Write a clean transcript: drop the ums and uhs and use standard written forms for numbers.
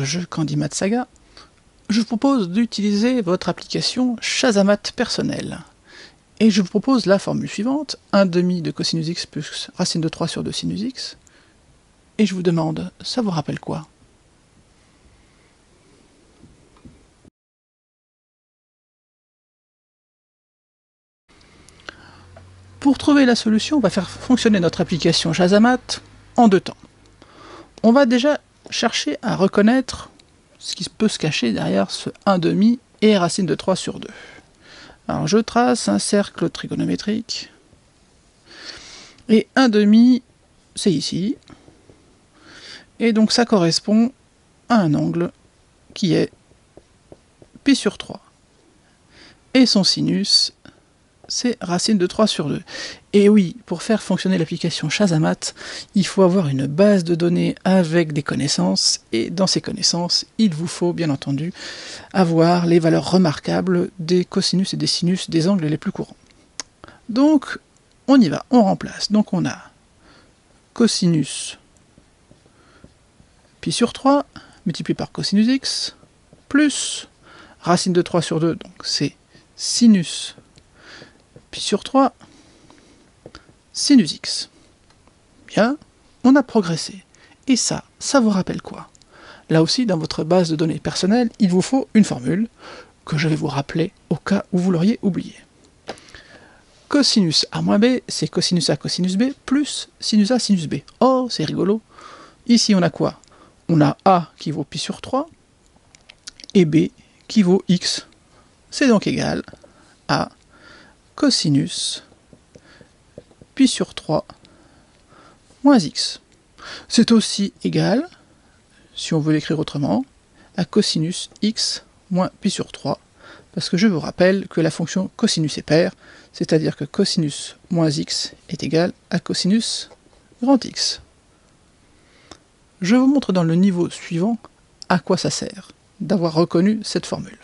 votre jeu Candymat Saga, je vous propose d'utiliser votre application Shazamate personnelle. Et je vous propose la formule suivante, 1/2 de cosinus x plus racine de 3 sur 2 sinus x. Et je vous demande, ça vous rappelle quoi? Pour trouver la solution, on va faire fonctionner notre application Shazamate en 2 temps. On va déjà chercher à reconnaître ce qui peut se cacher derrière ce 1/2 et racine de 3 sur 2. Alors je trace un cercle trigonométrique, et 1/2, c'est ici, et donc ça correspond à un angle qui est pi sur 3. Et son sinus, c'est racine de 3 sur 2. Et oui, pour faire fonctionner l'application Shazamate, il faut avoir une base de données avec des connaissances, et dans ces connaissances, il vous faut bien entendu avoir les valeurs remarquables des cosinus et des sinus des angles les plus courants. Donc, on y va, on remplace. Donc on a cosinus pi sur 3, multiplié par cosinus x, plus racine de 3 sur 2, donc c'est sinus pi sur 3, sinus x. Bien, on a progressé. Et ça vous rappelle quoi? Là aussi, dans votre base de données personnelle, il vous faut une formule que je vais vous rappeler au cas où vous l'auriez oublié. Cosinus a moins b, c'est cosinus a cosinus b, plus sinus a sinus b. Oh, c'est rigolo. Ici, on a quoi? On a a qui vaut pi sur 3, et b qui vaut x. C'est donc égal à cosinus pi sur 3 moins x. C'est aussi égal, si on veut l'écrire autrement, à cosinus x moins pi sur 3, parce que je vous rappelle que la fonction cosinus est paire, c'est-à-dire que cosinus moins x est égal à cosinus grand X. Je vous montre dans le niveau suivant à quoi ça sert d'avoir reconnu cette formule.